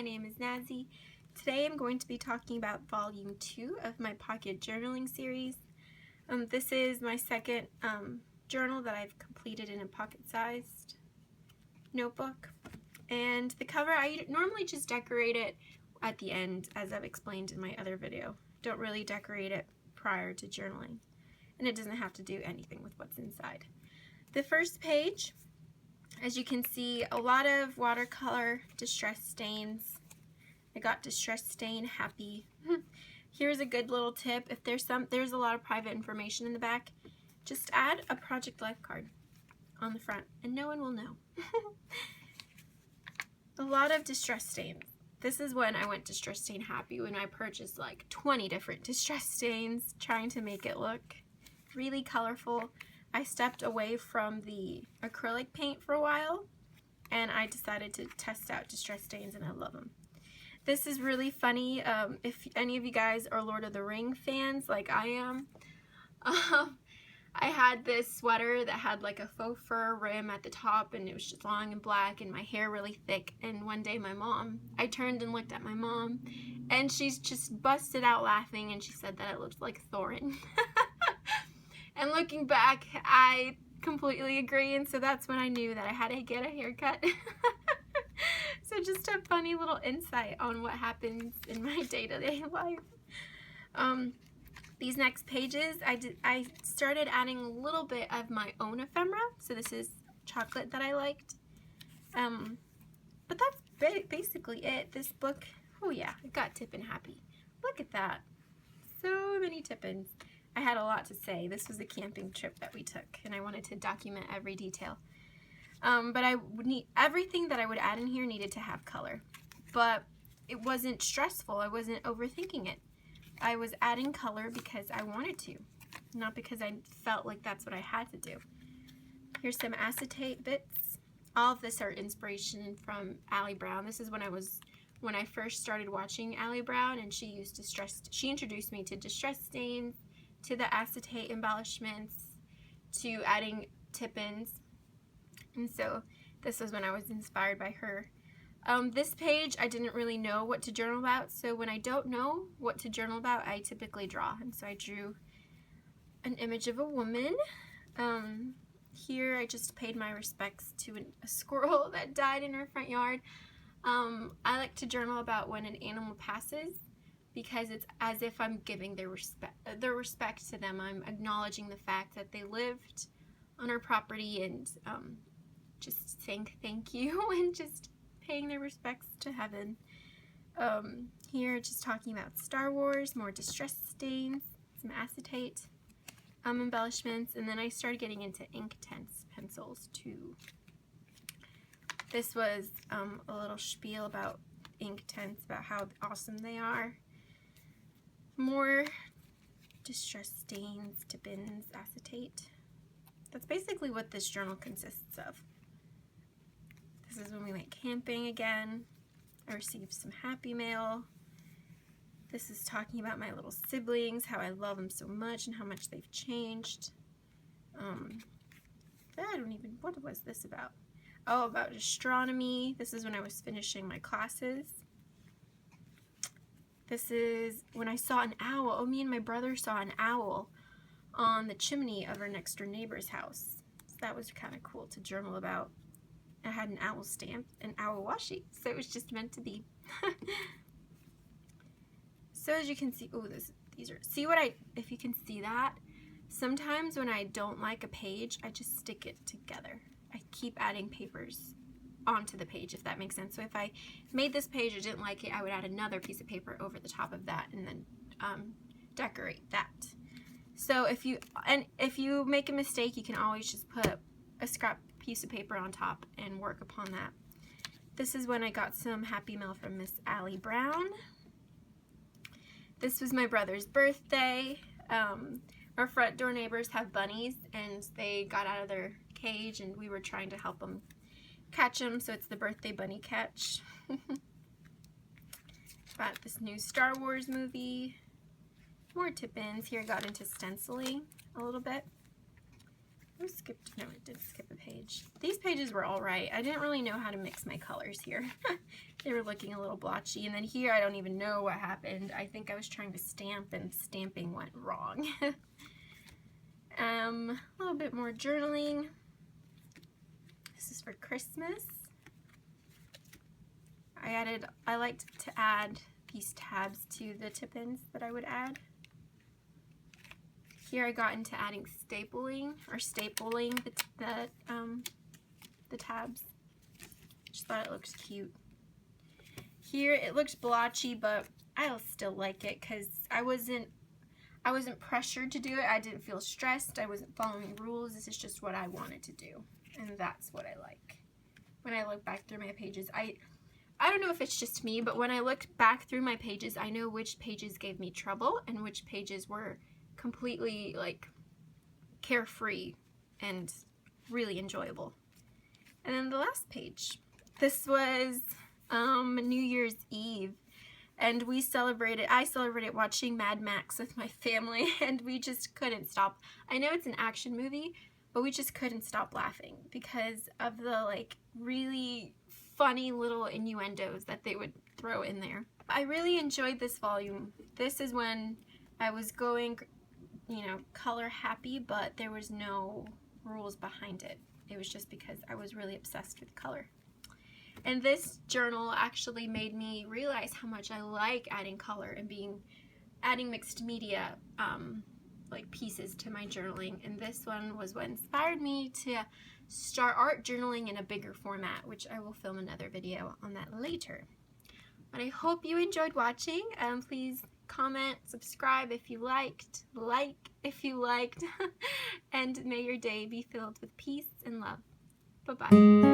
my name is Nazi. Today I'm going to be talking about volume 2 of my pocket journaling series. This is my second journal that I've completed in a pocket-sized notebook. And the cover, I normally just decorate it at the end, as I've explained in my other video. Don't really decorate it prior to journaling. And it doesn't have to do anything with what's inside. The first page, as you can see, a lot of watercolor distress stains. I got distress stain happy. Here's a good little tip. If there's a lot of private information in the back, just add a project life card on the front and no one will know. A lot of distress stains. This is when I went distress stain happy, when I purchased like 20 different distress stains, trying to make it look really colorful. I stepped away from the acrylic paint for a while and I decided to test out distress stains, and I love them. This is really funny. If any of you guys are Lord of the Ring fans like I am, I had this sweater that had like a faux fur rim at the top, and it was just long and black and my hair really thick. And one day I turned and looked at my mom and she's just busted out laughing, and she said that it looked like Thorin. And looking back, I completely agree, and so that's when I knew that I had to get a haircut. So just a funny little insight on what happens in my day-to-day life. These next pages, I started adding a little bit of my own ephemera. So this is chocolate that I liked. But that's basically it. This book, oh yeah, it got Tippin happy. Look at that. So many Tippins. I had a lot to say. This was a camping trip that we took, and I wanted to document every detail. But I would need everything that I would add in here needed to have color. But it wasn't stressful. I wasn't overthinking it. I was adding color because I wanted to, not because I felt like that's what I had to do. Here's some acetate bits. All of this are inspiration from Allie Brown. This is when I first started watching Allie Brown, and she introduced me to distress stains, to the acetate embellishments, to adding Tippins. And so this was when I was inspired by her. This page, I didn't really know what to journal about, so when I don't know what to journal about, I typically draw. And so I drew an image of a woman. Here I just paid my respects to a squirrel that died in her front yard. I like to journal about when an animal passes, because it's as if I'm giving their respect to them. I'm acknowledging the fact that they lived on our property, and just saying thank you and just paying their respects to heaven. Here, just talking about Star Wars, more distress stains, some acetate embellishments, and then I started getting into Inktense pencils too. This was a little spiel about Inktense, about how awesome they are. More distress stains, Tippins, acetate. That's basically what this journal consists of. This is when we went camping again. I received some happy mail. This is talking about my little siblings, how I love them so much and how much they've changed. What was this about? Oh, about astronomy. This is when I was finishing my classes. This is when I saw an owl. Oh, me and my brother saw an owl on the chimney of our next door neighbor's house. So that was kind of cool to journal about. I had an owl stamp, an owl washi, so it was just meant to be. So as you can see, oh, if you can see that, sometimes when I don't like a page, I just stick it together. I keep adding papers onto the page, if that makes sense. So if I made this page and didn't like it, I would add another piece of paper over the top of that and then decorate that. So if you make a mistake, you can always just put a scrap piece of paper on top and work upon that. This is when I got some happy mail from Miss Allie Brown. This was my brother's birthday. Our front door neighbors have bunnies, and they got out of their cage, and we were trying to help them catch them, so it's the birthday bunny catch. Got this new Star Wars movie. More Tippins. Here I got into stenciling a little bit. I skipped, no, it did skip a page. These pages were all right. I didn't really know how to mix my colors here. They were looking a little blotchy. And then here, I don't even know what happened. I think I was trying to stamp and stamping went wrong. A little bit more journaling. This is for Christmas. I liked to add these tabs to the Tippins that I would add. Here I got into adding stapling the tabs. Just thought it looks cute. Here it looks blotchy, but I still like it because I wasn't pressured to do it. I didn't feel stressed. I wasn't following rules. This is just what I wanted to do, and that's what I like. When I look back through my pages, I don't know if it's just me, but when I look back through my pages, I know which pages gave me trouble and which pages were completely like carefree and really enjoyable. And then the last page. This was New Year's Eve, and I celebrated watching Mad Max with my family, and we just couldn't stop. I know it's an action movie, but we just couldn't stop laughing because of the like really funny little innuendos that they would throw in there. I really enjoyed this volume. This is when I was going, you know, color happy, but there was no rules behind it. It was just because I was really obsessed with color. And this journal actually made me realize how much I like adding color and adding mixed media like pieces to my journaling. And this one was what inspired me to start art journaling in a bigger format, which I will film another video on that later. But I hope you enjoyed watching. Please comment, subscribe if you liked, like if you liked, and may your day be filled with peace and love. Bye-bye.